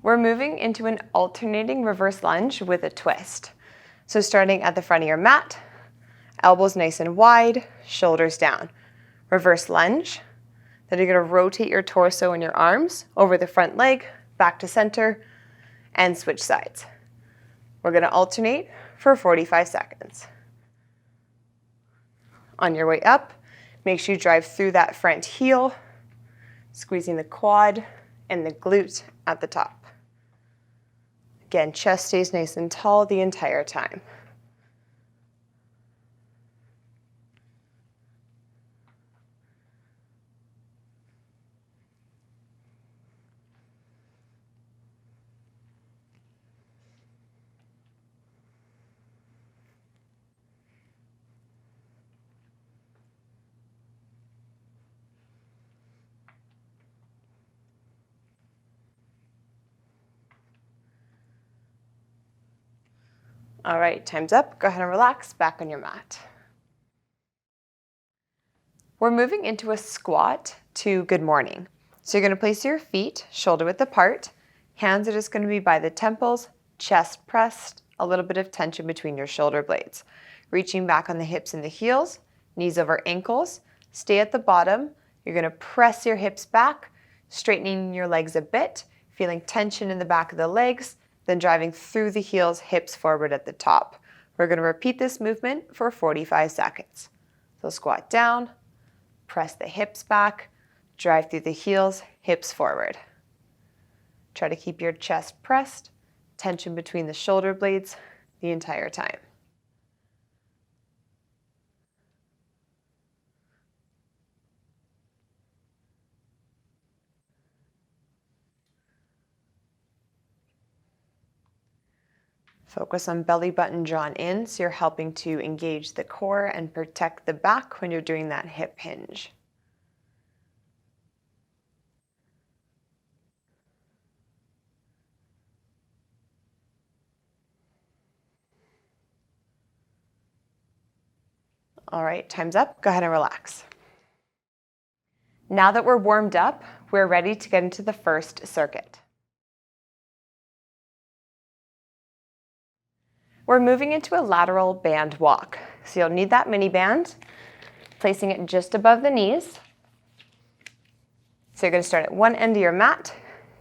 We're moving into an alternating reverse lunge with a twist. So starting at the front of your mat, elbows nice and wide, shoulders down. Reverse lunge. Then you're going to rotate your torso and your arms over the front leg, back to center, and switch sides. We're going to alternate for 45 seconds. On your way up, make sure you drive through that front heel, squeezing the quad and the glute at the top. Again, chest stays nice and tall the entire time. All right, time's up. Go ahead and relax back on your mat. We're moving into a squat to good morning. So you're going to place your feet shoulder width apart. Hands are just going to be by the temples, chest pressed, a little bit of tension between your shoulder blades. Reaching back on the hips and the heels, knees over ankles. Stay at the bottom. You're going to press your hips back, straightening your legs a bit, feeling tension in the back of the legs, then driving through the heels, hips forward at the top. We're going to repeat this movement for 45 seconds. So squat down, press the hips back, drive through the heels, hips forward. Try to keep your chest pressed, tension between the shoulder blades the entire time. Focus on belly button drawn in, so you're helping to engage the core and protect the back when you're doing that hip hinge. All right, time's up. Go ahead and relax. Now that we're warmed up, we're ready to get into the first circuit. We're moving into a lateral band walk. So you'll need that mini band, placing it just above the knees. So you're going to start at one end of your mat,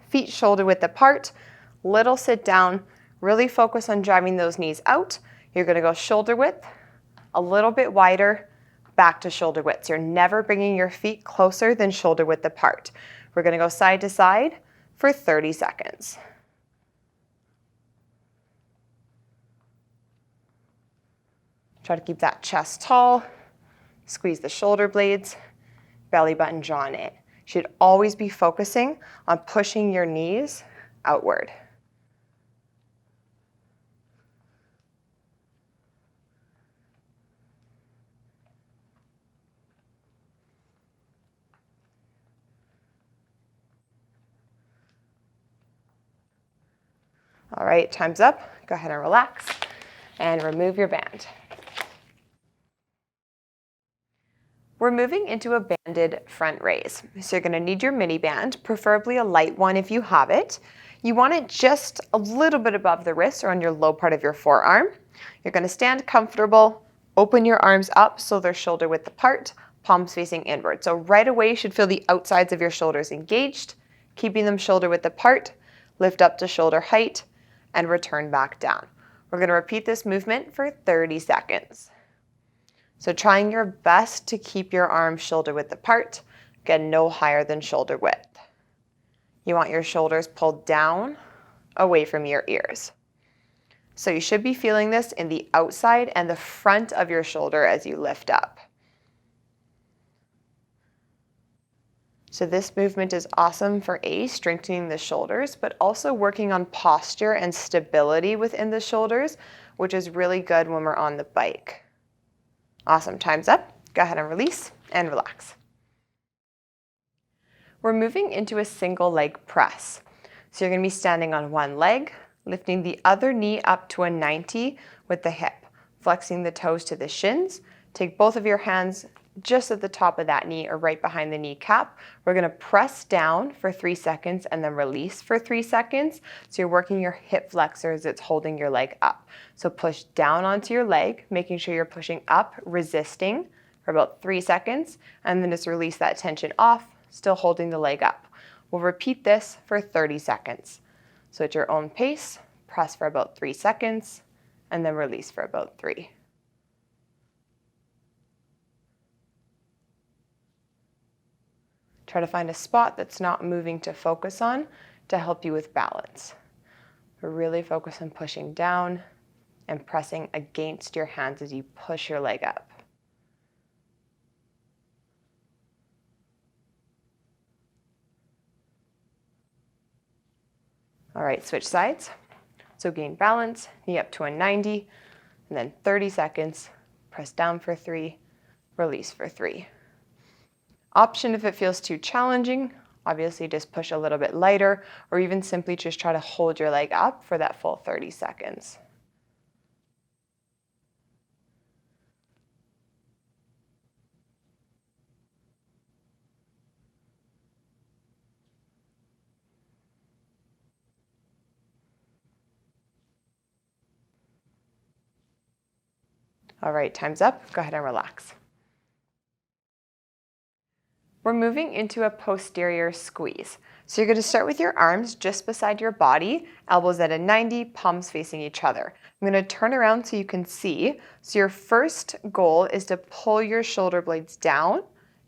feet shoulder width apart, little sit down, really focus on driving those knees out. You're going to go shoulder width, a little bit wider, back to shoulder width. So you're never bringing your feet closer than shoulder width apart. We're going to go side to side for 30 seconds. Try to keep that chest tall, squeeze the shoulder blades, belly button drawn in. You should always be focusing on pushing your knees outward. All right, time's up. Go ahead and relax and remove your band. We're moving into a banded front raise. So you're going to need your mini band, preferably a light one if you have it. You want it just a little bit above the wrist or on your low part of your forearm. You're going to stand comfortable, open your arms up so they're shoulder width apart, palms facing inward. So right away you should feel the outsides of your shoulders engaged, keeping them shoulder width apart, lift up to shoulder height, and return back down. We're going to repeat this movement for 30 seconds. So trying your best to keep your arms shoulder width apart, again, no higher than shoulder width. You want your shoulders pulled down, away from your ears. So you should be feeling this in the outside and the front of your shoulder as you lift up. So this movement is awesome for strengthening the shoulders, but also working on posture and stability within the shoulders, which is really good when we're on the bike. Awesome, time's up. Go ahead and release and relax. We're moving into a single leg press. So you're going to be standing on one leg, lifting the other knee up to a 90 with the hip, flexing the toes to the shins. Take both of your hands just at the top of that knee or right behind the kneecap. We're going to press down for 3 seconds and then release for 3 seconds. So you're working your hip flexors, it's holding your leg up. So push down onto your leg, making sure you're pushing up, resisting for about 3 seconds, and then just release that tension off, still holding the leg up. We'll repeat this for 30 seconds. So at your own pace, press for about 3 seconds, and then release for about 3. Try to find a spot that's not moving to focus on to help you with balance. But really focus on pushing down and pressing against your hands as you push your leg up. All right, switch sides. So gain balance, knee up to a 90, and then 30 seconds, press down for 3, release for 3. Option if it feels too challenging, obviously just push a little bit lighter, or even simply just try to hold your leg up for that full 30 seconds. All right, time's up. Go ahead and relax. We're moving into a posterior squeeze. So you're going to start with your arms just beside your body, elbows at a 90, palms facing each other. I'm going to turn around so you can see. So your first goal is to pull your shoulder blades down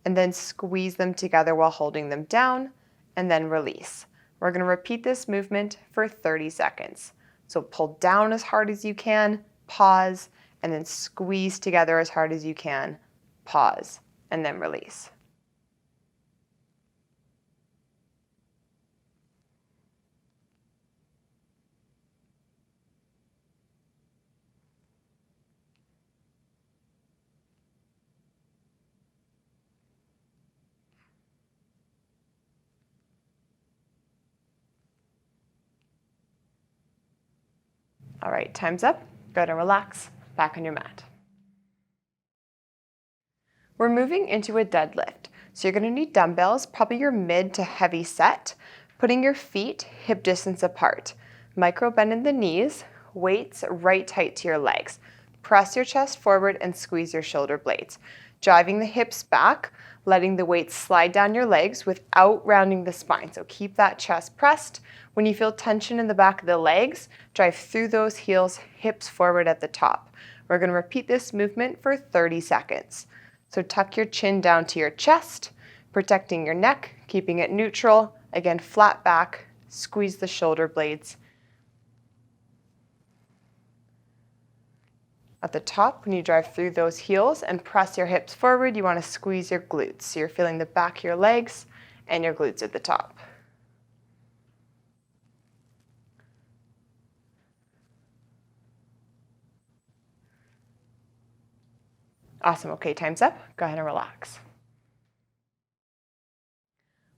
and then squeeze them together while holding them down and then release. We're going to repeat this movement for 30 seconds. So pull down as hard as you can, pause, and then squeeze together as hard as you can, pause, and then release. All right, time's up. Go ahead and relax. Back on your mat. We're moving into a deadlift. So you're going to need dumbbells, probably your mid to heavy set, putting your feet hip distance apart. Micro bend in the knees, weights right tight to your legs. Press your chest forward and squeeze your shoulder blades. Driving the hips back, letting the weight slide down your legs without rounding the spine. So keep that chest pressed. When you feel tension in the back of the legs, drive through those heels, hips forward at the top. We're going to repeat this movement for 30 seconds. So tuck your chin down to your chest, protecting your neck, keeping it neutral. Again, flat back, squeeze the shoulder blades. At the top, when you drive through those heels and press your hips forward, you want to squeeze your glutes. So you're feeling the back of your legs and your glutes at the top. Awesome. Okay, time's up. Go ahead and relax.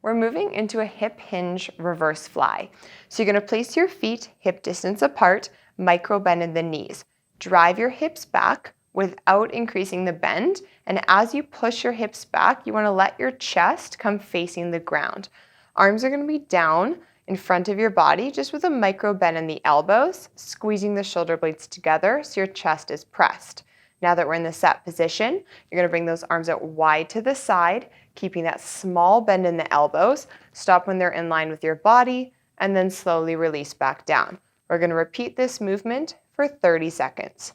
We're moving into a hip hinge reverse fly. So you're going to place your feet hip distance apart, micro bend in the knees. Drive your hips back without increasing the bend. And as you push your hips back, you want to let your chest come facing the ground. Arms are going to be down in front of your body, just with a micro bend in the elbows, squeezing the shoulder blades together so your chest is pressed. Now that we're in the set position, you're going to bring those arms out wide to the side, keeping that small bend in the elbows. Stop when they're in line with your body, and then slowly release back down. We're going to repeat this movement for 30 seconds.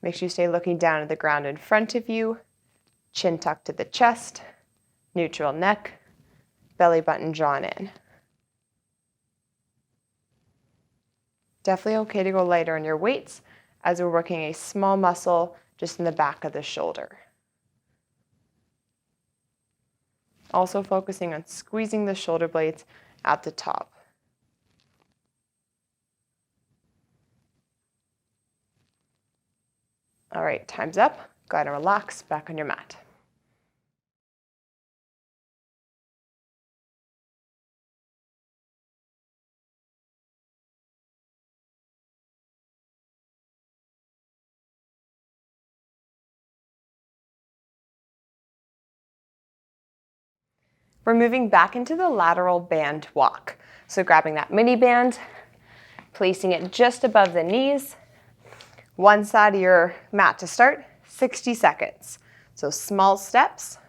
Make sure you stay looking down at the ground in front of you, chin tucked to the chest, neutral neck, belly button drawn in. Definitely okay to go lighter on your weights as we're working a small muscle just in the back of the shoulder. Also focusing on squeezing the shoulder blades at the top. All right, time's up. Go ahead and relax back on your mat. We're moving back into the lateral band walk. So grabbing that mini band, placing it just above the knees, one side of your mat to start, 60 seconds. So small steps,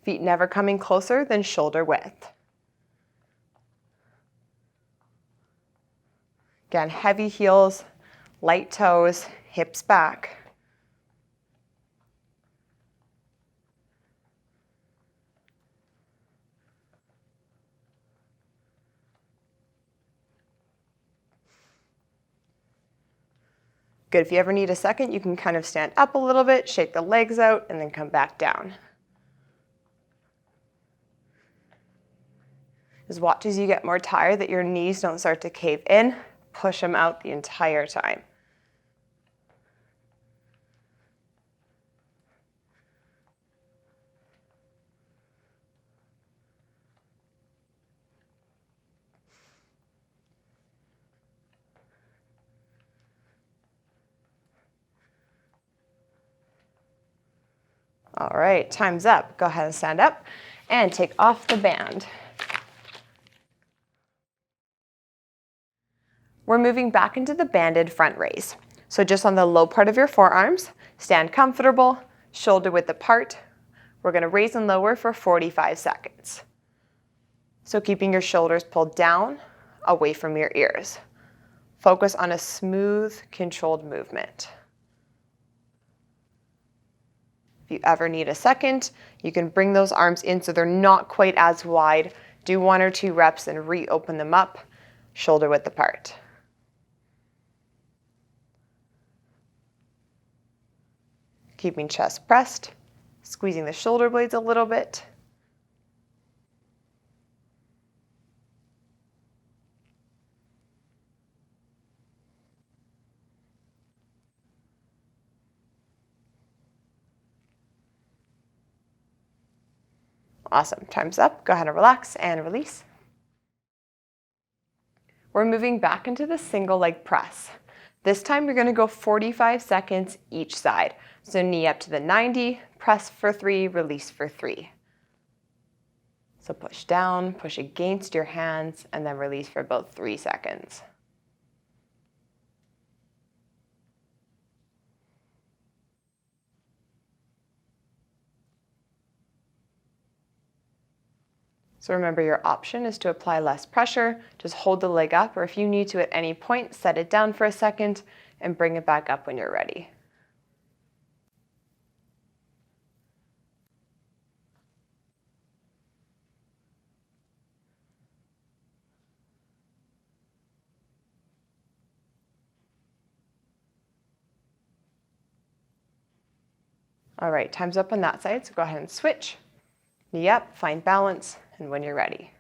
feet never coming closer than shoulder width. Again, heavy heels, light toes, hips back. Good, if you ever need a second, you can kind of stand up a little bit, shake the legs out, and then come back down. Just watch as you get more tired that your knees don't start to cave in. Push them out the entire time. All right, time's up. Go ahead and stand up and take off the band. We're moving back into the banded front raise. So just on the low part of your forearms, stand comfortable, shoulder width apart. We're going to raise and lower for 45 seconds. So keeping your shoulders pulled down, away from your ears. Focus on a smooth, controlled movement. If you ever need a second, you can bring those arms in so they're not quite as wide. Do 1 or 2 reps and reopen them up, shoulder width apart. Keeping chest pressed, squeezing the shoulder blades a little bit. Awesome, time's up. Go ahead and relax and release. We're moving back into the single leg press. This time you're going to go 45 seconds each side. So knee up to the 90, press for 3, release for 3. So push down, push against your hands, and then release for about 3 seconds. So remember, your option is to apply less pressure. Just hold the leg up, or if you need to at any point, set it down for a second and bring it back up when you're ready. All right, time's up on that side, so go ahead and switch. Knee up, find balance, and when you're ready.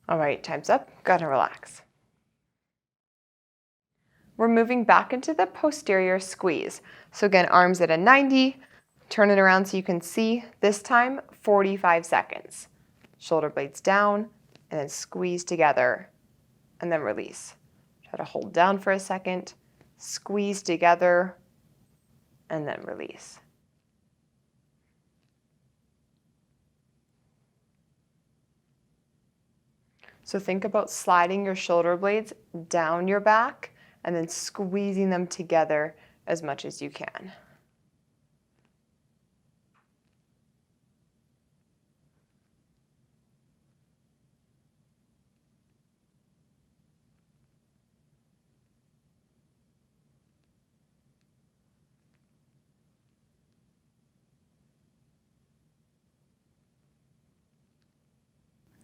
All right, time's up. Go ahead and relax. We're moving back into the posterior squeeze. So again, arms at a 90, turn it around so you can see. This time, 45 seconds. Shoulder blades down, and then squeeze together, and then release. Try to hold down for a second, squeeze together, and then release. So think about sliding your shoulder blades down your back and then squeezing them together as much as you can.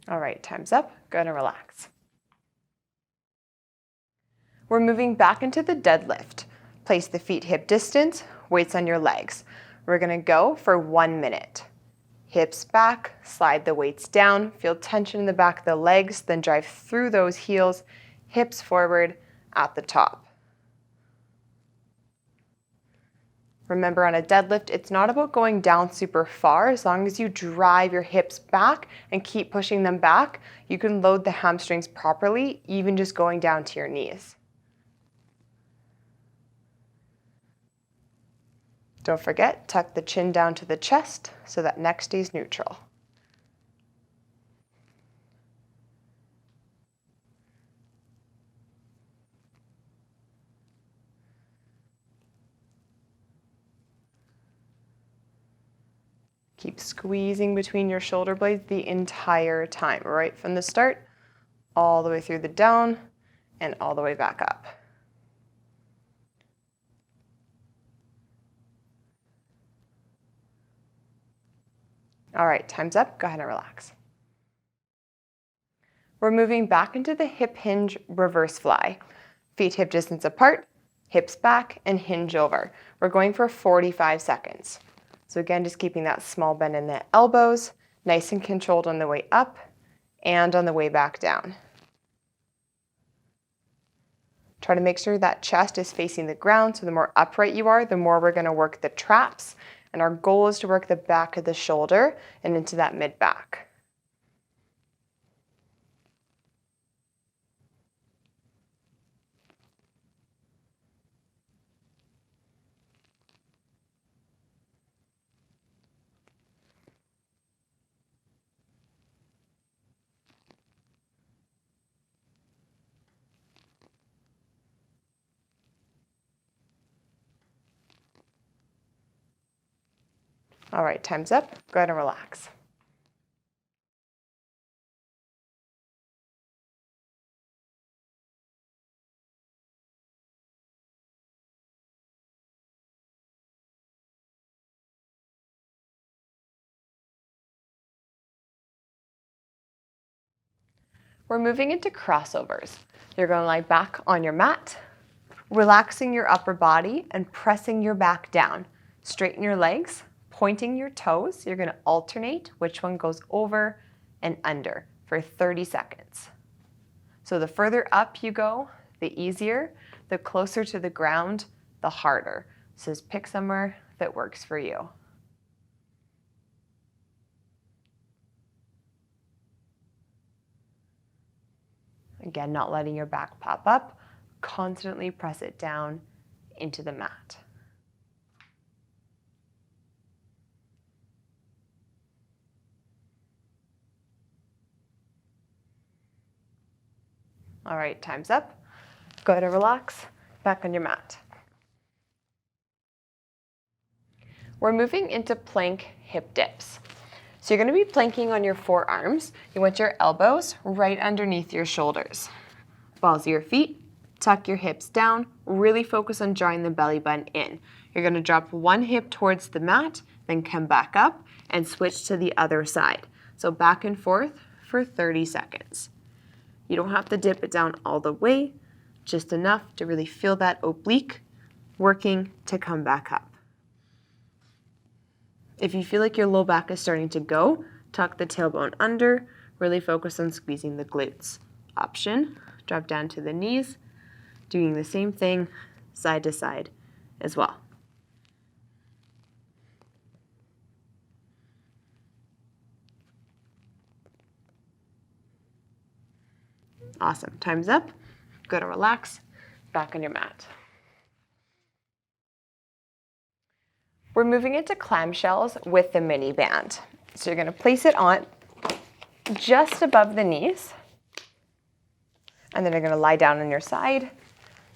All right, time's up. Go ahead and relax. We're moving back into the deadlift. Place the feet hip distance, weights on your legs. We're gonna go for 1 minute. Hips back, slide the weights down, feel tension in the back of the legs, then drive through those heels, hips forward at the top. Remember, on a deadlift, it's not about going down super far. As long as you drive your hips back and keep pushing them back, you can load the hamstrings properly, even just going down to your knees. Don't forget, tuck the chin down to the chest so that neck stays neutral. Keep squeezing between your shoulder blades the entire time, right from the start, all the way through the down, and all the way back up. All right, time's up. Go ahead and relax. We're moving back into the hip hinge reverse fly. Feet hip distance apart, hips back, and hinge over. We're going for 45 seconds. So again, just keeping that small bend in the elbows, nice and controlled on the way up and on the way back down. Try to make sure that chest is facing the ground, so the more upright you are, the more we're gonna work the traps, and our goal is to work the back of the shoulder and into that mid-back. All right, time's up. Go ahead and relax. We're moving into crossovers. You're going to lie back on your mat, relaxing your upper body and pressing your back down. Straighten your legs, pointing your toes. You're going to alternate which one goes over and under for 30 seconds. So the further up you go, the easier. The closer to the ground, the harder. So just pick somewhere that works for you. Again, not letting your back pop up. Constantly press it down into the mat. All right, time's up. Go ahead and relax, back on your mat. We're moving into plank hip dips. So you're going to be planking on your forearms. You want your elbows right underneath your shoulders. Balls of your feet, tuck your hips down, really focus on drawing the belly button in. You're going to drop one hip towards the mat, then come back up and switch to the other side. So back and forth for 30 seconds. You don't have to dip it down all the way, just enough to really feel that oblique working to come back up. If you feel like your low back is starting to go, tuck the tailbone under, really focus on squeezing the glutes. Option, drop down to the knees, doing the same thing side to side as well. Awesome, time's up. Go to relax, back on your mat. We're moving into clamshells with the mini band. So you're going to place it on just above the knees, and then you're going to lie down on your side,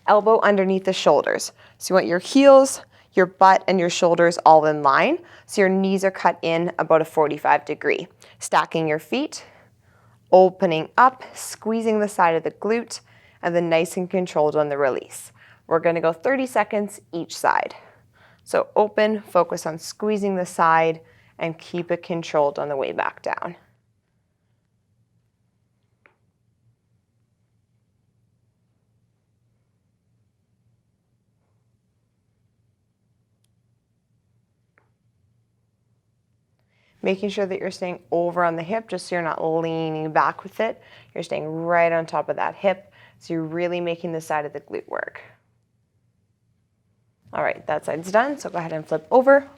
elbow underneath the shoulders. So you want your heels, your butt, and your shoulders all in line, so your knees are cut in about a 45-degree. Stacking your feet, opening up, squeezing the side of the glute, and then nice and controlled on the release. We're going to go 30 seconds each side. So open, focus on squeezing the side, and keep it controlled on the way back down. Making sure that you're staying over on the hip just so you're not leaning back with it. You're staying right on top of that hip, so you're really making the side of the glute work. All right, that side's done, so go ahead and flip over.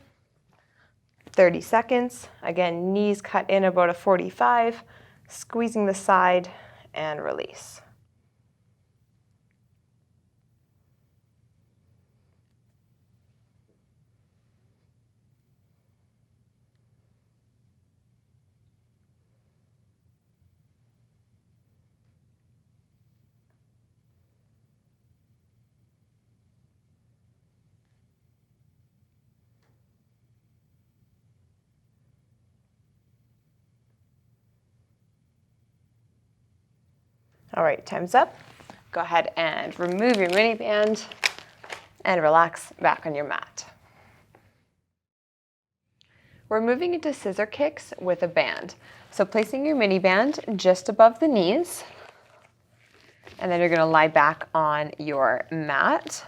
30 seconds. Again, knees cut in about a 45, squeezing the side and release. All right, time's up. Go ahead and remove your mini band and relax back on your mat. We're moving into scissor kicks with a band. So placing your mini band just above the knees, and then you're gonna lie back on your mat.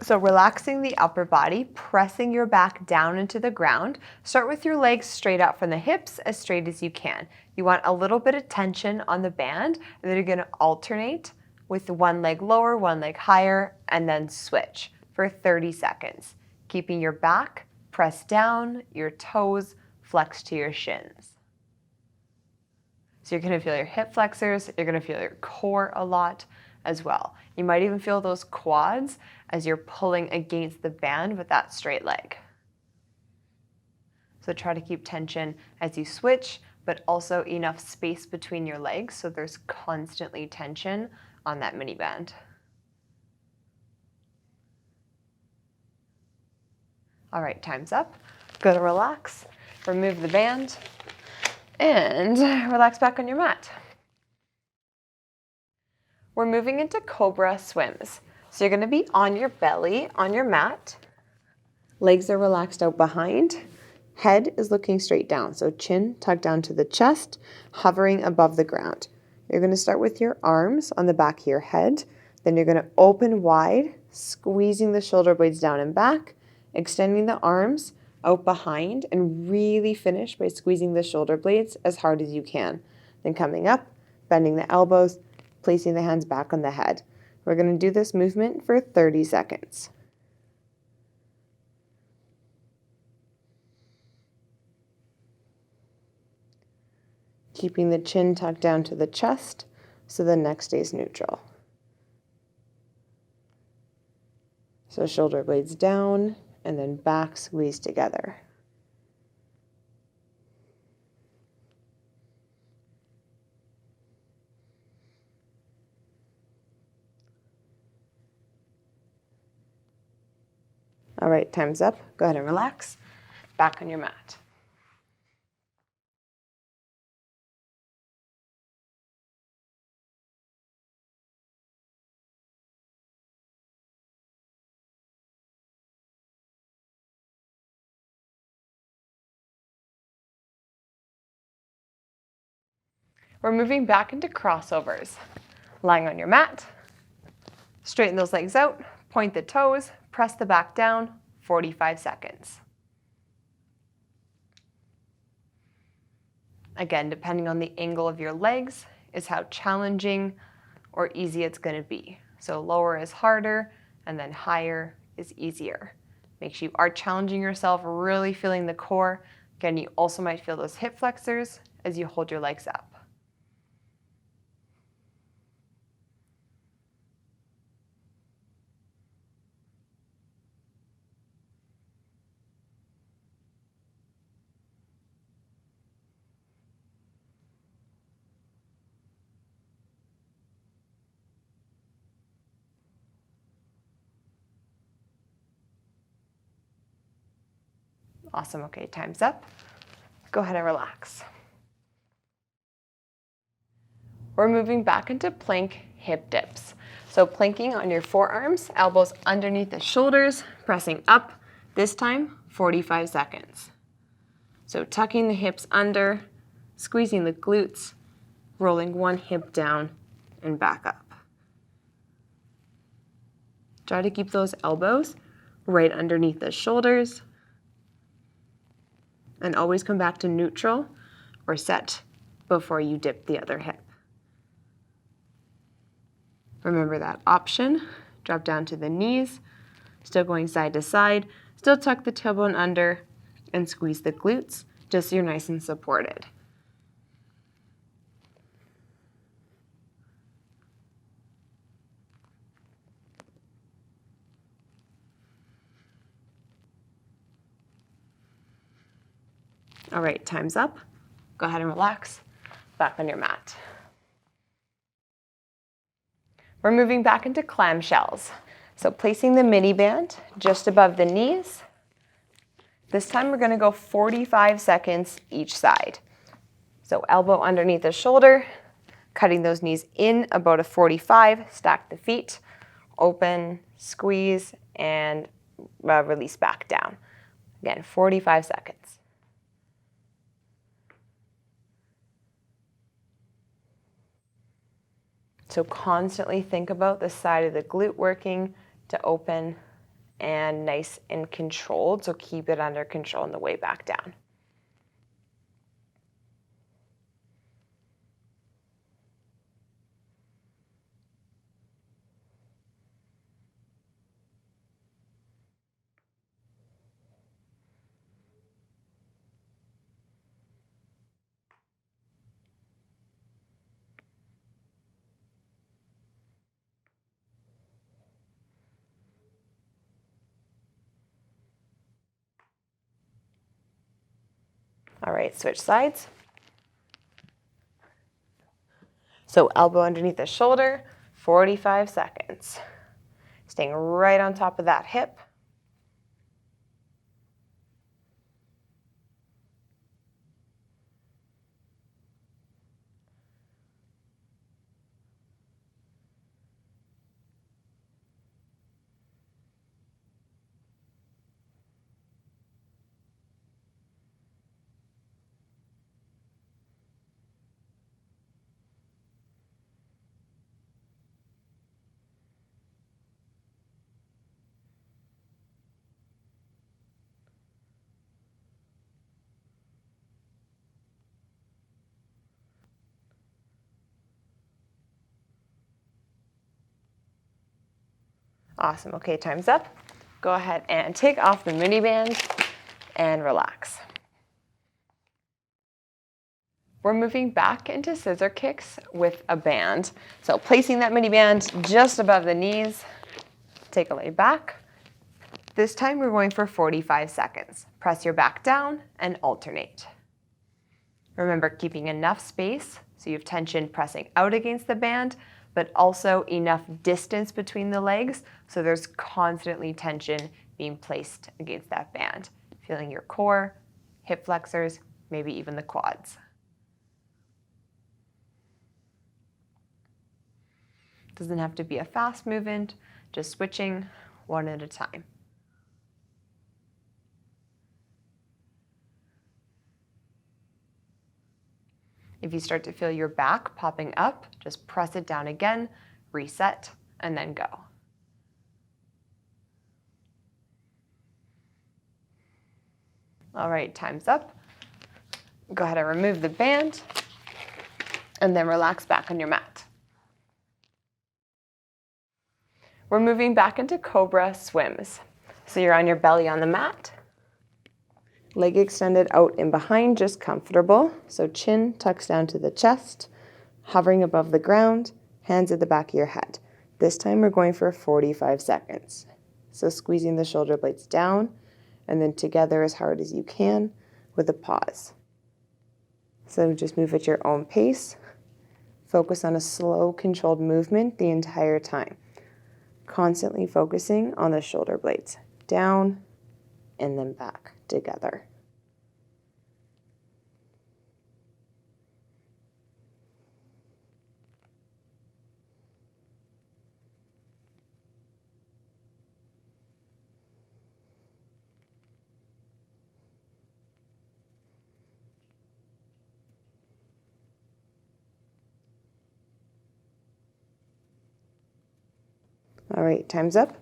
So relaxing the upper body, pressing your back down into the ground. Start with your legs straight out from the hips, as straight as you can. You want a little bit of tension on the band, and then you're gonna alternate with one leg lower, one leg higher, and then switch for 30 seconds. Keeping your back pressed down, your toes flexed to your shins. So you're gonna feel your hip flexors, you're gonna feel your core a lot as well. You might even feel those quads as you're pulling against the band with that straight leg. So try to keep tension as you switch, but also enough space between your legs so there's constantly tension on that mini band. All right, time's up. Go to relax, remove the band, and relax back on your mat. We're moving into Cobra Swims. So you're gonna be on your belly, on your mat. Legs are relaxed out behind. Head is looking straight down. So chin tucked down to the chest, hovering above the ground. You're gonna start with your arms on the back of your head. Then you're gonna open wide, squeezing the shoulder blades down and back, extending the arms out behind, and really finish by squeezing the shoulder blades as hard as you can. Then coming up, bending the elbows, placing the hands back on the head. We're going to do this movement for 30 seconds. Keeping the chin tucked down to the chest so the neck stays neutral. So shoulder blades down and then back squeezed together. All right, time's up. Go ahead and relax. Back on your mat. We're moving back into crossovers. Lying on your mat, straighten those legs out, point the toes, press the back down, 45 seconds. Again, depending on the angle of your legs is how challenging or easy it's going to be. So lower is harder, and then higher is easier. Make sure you are challenging yourself, really feeling the core. Again, you also might feel those hip flexors as you hold your legs up. Awesome, okay, time's up. Go ahead and relax. We're moving back into plank hip dips. So planking on your forearms, elbows underneath the shoulders, pressing up, this time 45 seconds. So tucking the hips under, squeezing the glutes, rolling one hip down and back up. Try to keep those elbows right underneath the shoulders. and always come back to neutral or set before you dip the other hip. Remember that option. Drop down to the knees, still going side to side, still tuck the tailbone under and squeeze the glutes just so you're nice and supported. All right, time's up. Go ahead and relax, back on your mat. We're moving back into clamshells. So placing the mini band just above the knees. This time we're gonna go 45 seconds each side. So elbow underneath the shoulder, cutting those knees in about a 45, stack the feet, open, squeeze, and release back down. Again, 45 seconds. So constantly think about the side of the glute working to open and nice and controlled. So keep it under control on the way back down. All right, switch sides. So elbow underneath the shoulder, 45 seconds. Staying right on top of that hip. Awesome, okay, time's up. Go ahead and take off the mini band and relax. We're moving back into scissor kicks with a band. So placing that mini band just above the knees, take a lay back. This time we're going for 45 seconds. Press your back down and alternate. Remember keeping enough space so you have tension pressing out against the band, but also enough distance between the legs so there's constantly tension being placed against that band. Feeling your core, hip flexors, maybe even the quads. Doesn't have to be a fast movement, just switching one at a time. If you start to feel your back popping up, just press it down again, reset, and then go. All right, time's up. Go ahead and remove the band, and then relax back on your mat. We're moving back into Cobra Swims. So you're on your belly on the mat. Leg extended out and behind, just comfortable. So chin tucks down to the chest, hovering above the ground, hands at the back of your head. This time we're going for 45 seconds. So squeezing the shoulder blades down and then together as hard as you can with a pause. So just move at your own pace. Focus on a slow, controlled movement the entire time. Constantly focusing on the shoulder blades, down and then back together. All right, time's up.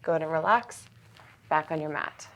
Go ahead and relax, back on your mat.